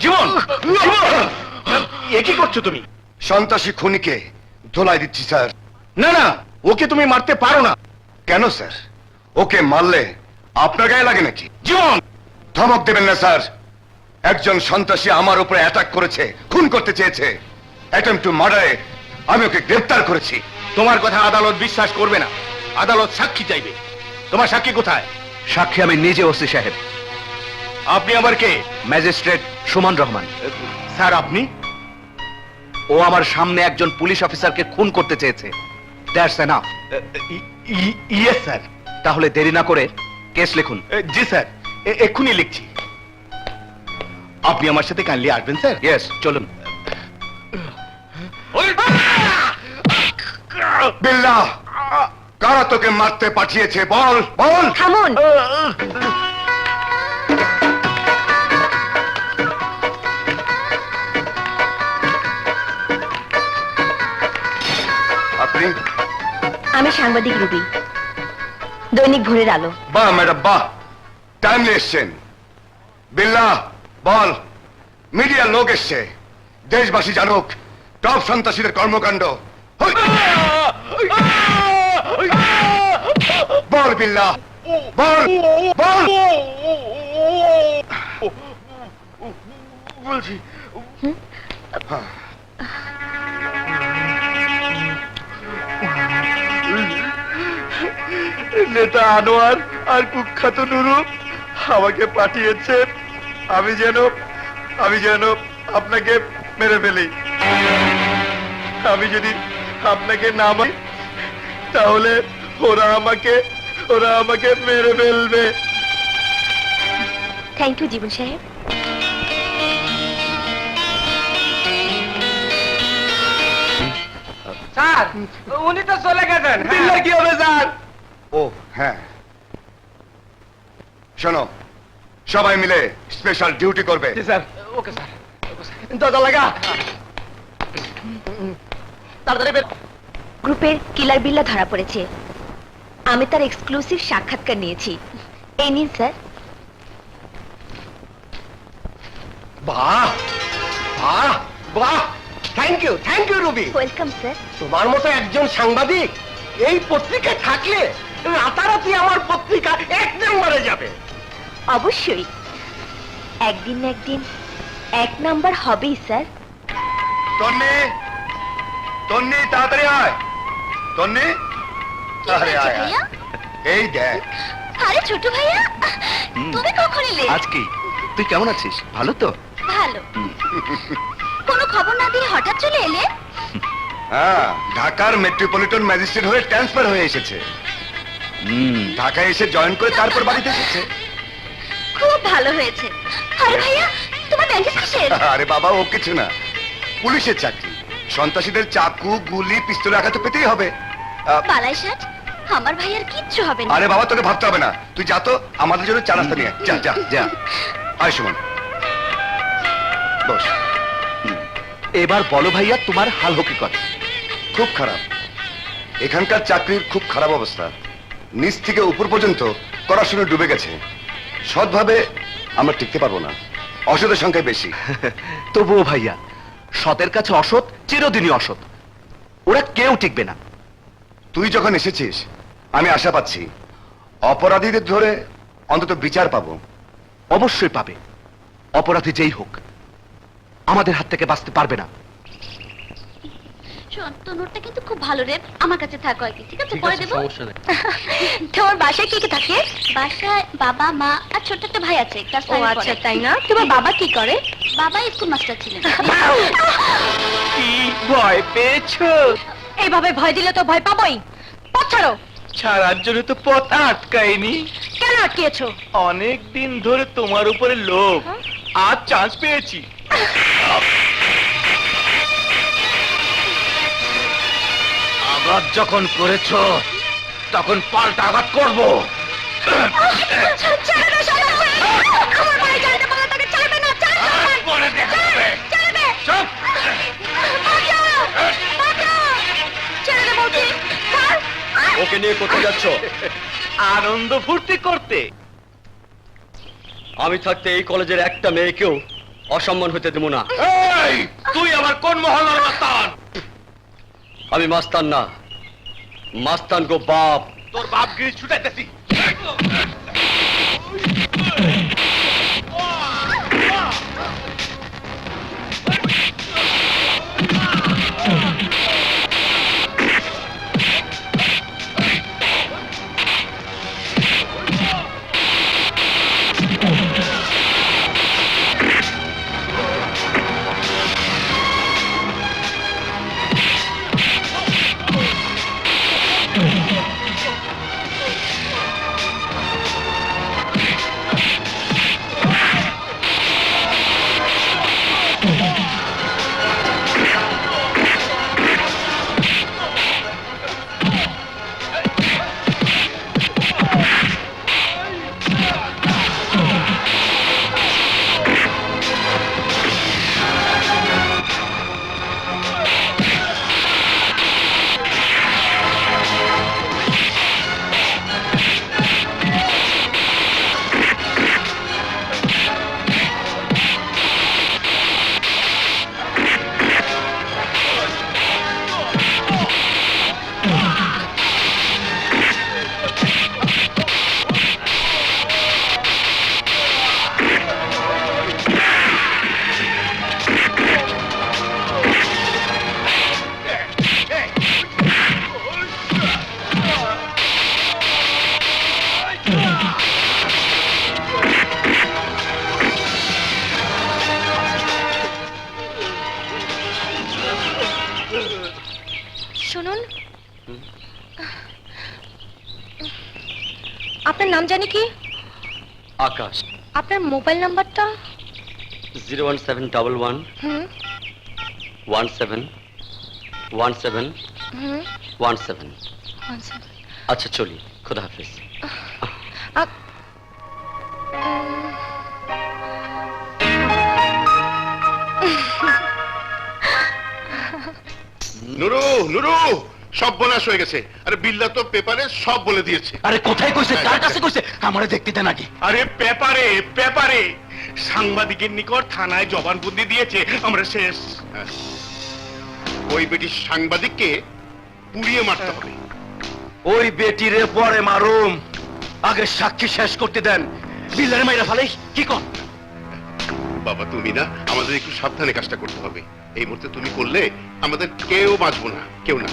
জীবন, এ কি করছো তুমি? সন্ত্রাসী খুনিকে ধোলাই দিচ্ছি স্যার। না না, ওকে তুমি মারতে পারো না। কেন স্যার? ওকে মারলে আপনার গায়ে লাগে নাকি? জীবন, ধমক দেবেন না স্যার। একজন সন্ত্রাসী আমার উপরে অ্যাটাক করেছে, খুন করতে চেয়েছে। অ্যাটেম্পট টু মার্ডারে আমি ওকে গ্রেফতার করেছি। তোমার কথা আদালত বিশ্বাস করবে না। আদালত সাক্ষী চাইবে। তোমার সাক্ষী কোথায়? সাক্ষী আমি নিজে ওসি সাহেব। আপনি আবার কে? ম্যাজিস্ট্রেট সুমন রহমান। স্যার আপনি? ও আমার সামনে একজন পুলিশ অফিসারকে খুন করতে চেয়েছে। That's enough. Yes sir. তাহলে দেরি না করে কেস লিখুন। জি স্যার, এক্ষুনি লিখছি। আপনি আমার সাথে কাইন্ডলি আসবেন স্যার? ইয়েস, চলুন। বিল্লাহ, কারা তোকে মারতে পাঠিয়েছে বল বল। থামুন। আপনি? আমি সাংবাদিক রুবি, দৈনিক ভোরের আলো। বাহ ম্যাডাম বাহ, টাইমলি এসছেন। বিল্লাহ বল, মিডিয়ার লোক এসছে, দেশবাসী জানুক টপ সন্ত্রাসীদের কর্মকাণ্ড। হই! বল বিল্লাহ, বল বল। বলছি নেতা আনোয়ার আর কুখ্যাত নুরু আমাকে পাঠিয়েছে আমি যেন আপনাকে মেরে ফেলি। আমি যদি আপনাকে না মারি তাহলে ওরা আমাকে মেরে ফেলবে। থ্যাংক ইউ জীবন সাহেব। স্যার উনি তো চলে গেছেন। বিল্লাহ কি হবে স্যার? ও হ্যাঁ, শোনো, সবাই মিলে স্পেশাল ডিউটি করবে। জি স্যার। Okay sir. দাদা লাগা তাড়াতাড়ি বের। গ্রুপের কিলার বিল্লা ধরা পড়েছে। আমি তার এক্সক্লুসিভ সাক্ষাৎকার নিয়েছি। এই নিন স্যার। বাহ বাহ বাহ, thank you Ruby. Welcome sir. তোমার মতো একজন সাংবাদিক এই পত্রিকায় থাকলে রাতারাতি আমার পত্রিকা 1 নম্বরে যাবে। অবশ্যই একদিন না একদিন 1 নাম্বার হবেই স্যার। তন্নি, তন্নি তাড়াতাড়ি আয়। তন্নি, আরে আয় আয়। এই দেখ, আরে ছোট ভাইয়া, তুমি কখন এলে? আজকে তুই কেমন আছিস? ভালো তো? ভালো। কোনো খবর না দিয়ে হঠাৎ চলে এলে? হ্যাঁ, ঢাকার মেট্রোপলিটন ম্যাজিস্ট্রেট হয়ে ট্রান্সফার হয়ে এসেছে। ঢাকায় এসে জয়েন করে তারপর বাড়িতে এসেছে। খুব ভালো হয়েছে। আরে ভাইয়া, তোমার ব্যাংকে কিসের? আরে বাবা, ও কিছু না, পুলিশের চাকরি। সন্ত্রাসীদের চাকু, গুলি, পিস্তল আঘাত তো পেতেই হবে। পালাই ষাট, আমার ভাইয়ার কিচ্ছু হবে না। আরে বাবা, তোকে ভাবতে হবে না, তুই যা তো আমাদের জন্য চা নাস্তা নিয়ে আয়। যা যা যা। আয় সুমন, বস। এবার বলো ভাইয়া, তোমার হাল হকিকত। খুব খারাপ, এখানকার চাকরির খুব খারাপ অবস্থা। নিচ থেকে উপর পর্যন্ত করাপশনে ডুবে গেছে। সৎভাবে আমরা টিকতে পারবো না, অসতের সংখ্যা বেশি। তবুও ভাইয়া, সতের কাছে অসৎ চিরদিনই অসৎ। ওরা কেউ টিকবে না। তুই যখন এসেছিস আমি আশা পাচ্ছি অপরাধীদের ধরে অন্তত বিচার পাবো। অবশ্যই পাবে। অপরাধী যেই হোক আমাদের হাত থেকে বাঁচতে পারবে না। শোন, তোর নোটটা কিন্তু খুব ভালো রে, আমার কাছে থাক কয়েকদিন, ঠিক আছে? পরে দেবো। তোমার বাসায় কে কে থাকে? বাসায় বাবা, মা আর ছোট্ট একটা ভাই আছে, ক্লাস 5 পড়ে। আচ্ছা, তাই না? তোমার বাবা কি করে? বাবা স্কুল মাস্টার ছিলেন। কি ভয় পেয়েছো? এইভাবে ভয় দিলে তো ভয় পাবোই। পথ ছাড়ো। ছাড়ার জন্য তো পথ আটকায়নি। কেন আটকিয়েছো? অনেক দিন ধরে তোমার উপরে লোভ, আজ চান্স পেয়েছি। আঘাত যখন করেছো তখন পাল্টা আঘাত করবো। ছেড়ে দে সবাই। আমার ভাই জানতে পারলে তাকে ছাড়বে না। পরে দেখা যাবে। ছেড়ে দে। চুপ। বাঁচাও, বাঁচাও। ছেড়ে দে বলছি। ছাড়। ওকে নিয়ে কোথায় যাচ্ছ? আনন্দ ফুর্তি করতে। আমি থাকতে এই কলেজের একটা মেয়েকেও অসম্মান হইতে দেব না। এই তুই আমার কোন মহল্লার মাস্তান? আমি মাস্তান না, মাস্তান গো বাপ। তোর বাপ গিরি ছুটাইতেছি। শুনুন, আপনার নাম জানি কি? আকাশ। আপনার মোবাইল নাম্বারটা? 01711 হুম 17 17 হুম 17। আচ্ছা। আচ্ছা চলি, খোদা হাফেজ। নুরু নুরু সব বোনাস হয়ে গেছে। আরে বিল্লা তো পেপারে সব বলে দিয়েছে। আরে কোথায় কইছে, কার কাছে কইছে? আমারে দেখতে দেন আগে। আরে পেপারে পেপারে সাংবাদিকের নিকট থানায় জবানবন্দি দিয়েছে। আমরা শেষ। ওই বেটি সাংবাদিককে পুড়িয়ে মারতে হবে। ওই বেটিরে পরে মারুম, আগে সাক্ষী শেষ করতে দেন। বিল্লারে মাইরা ফালাই কি কন? বাবা তুমি না, আমাদের একটু সাবধানে কাজটা করতে হবে। এই মুহূর্তে তুমি করলে আমাদের কেউ বাঁচবো না, কেউ না।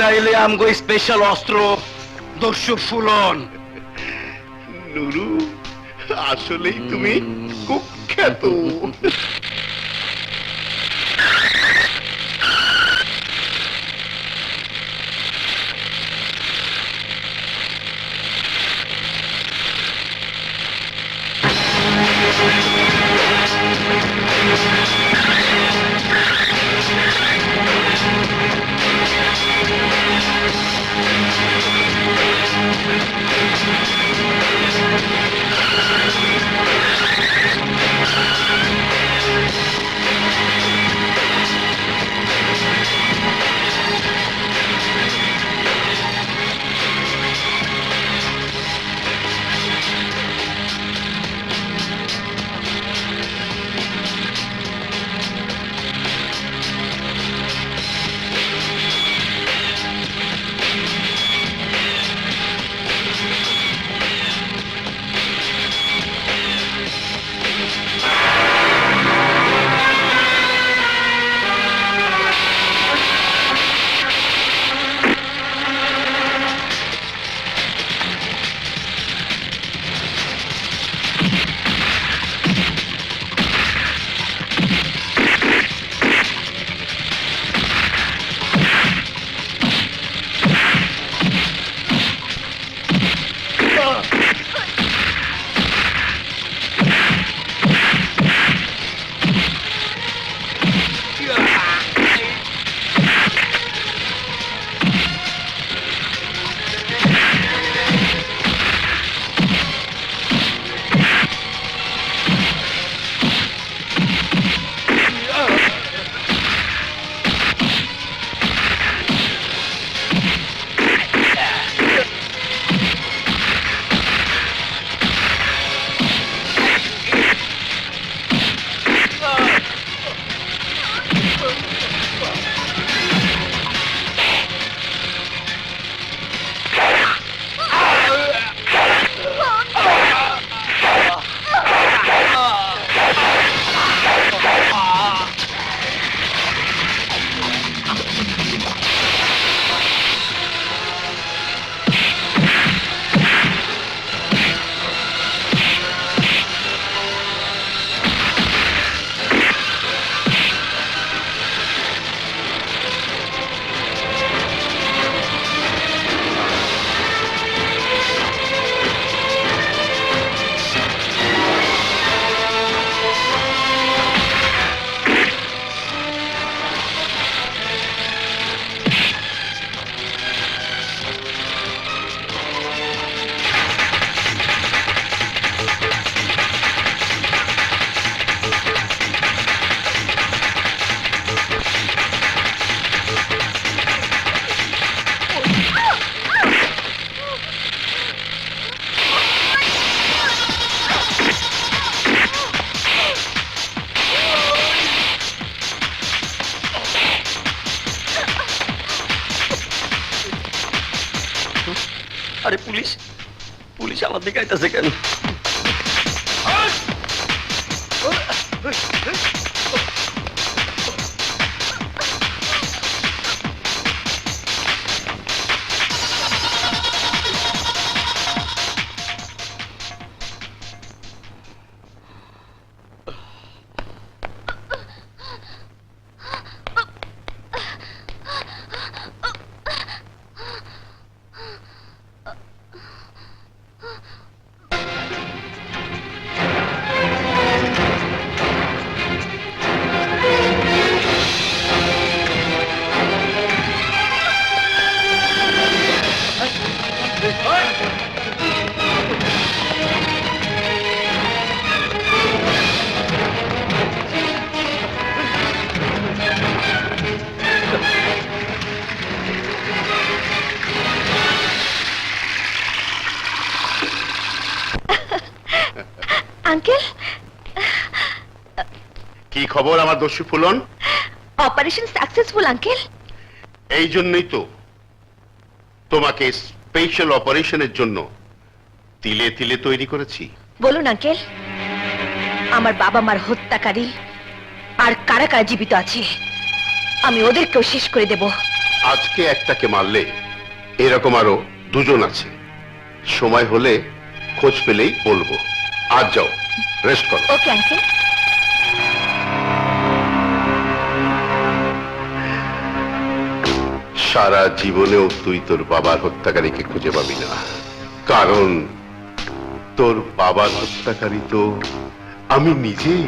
তাইলে আমগো স্পেশাল অস্ত্র দস্যু ফুলন। নুরু আসলেই তুমি কুখ্যাত। আমার দিকে আইতাছে কেন? আঙ্কেল, কি খবর আমার দস্যু ফুলন? Operation successful uncle. এই জন্যই তো তোমাকে স্পেশাল অপারেশনের জন্য তিলে তিলে তৈরি করেছি। বলুন আঙ্কেল, আমার বাবা মার হত্যাকারী আর কারা কারা জীবিত আছে, আমি ওদেরকেও শেষ করে দেব। আজকে একটাকে মারলে এরকম আরো দুজন আছে। সময় হলে খোঁজ পেলেই বলবো। আজ যাও, রেস্ট করো। Okay uncle. সারা জীবনেও তুই তোর বাবার হত্যাকারীকে খুঁজে পাবি না, কারণ তোর বাবার হত্যাকারী তো আমি নিজেই।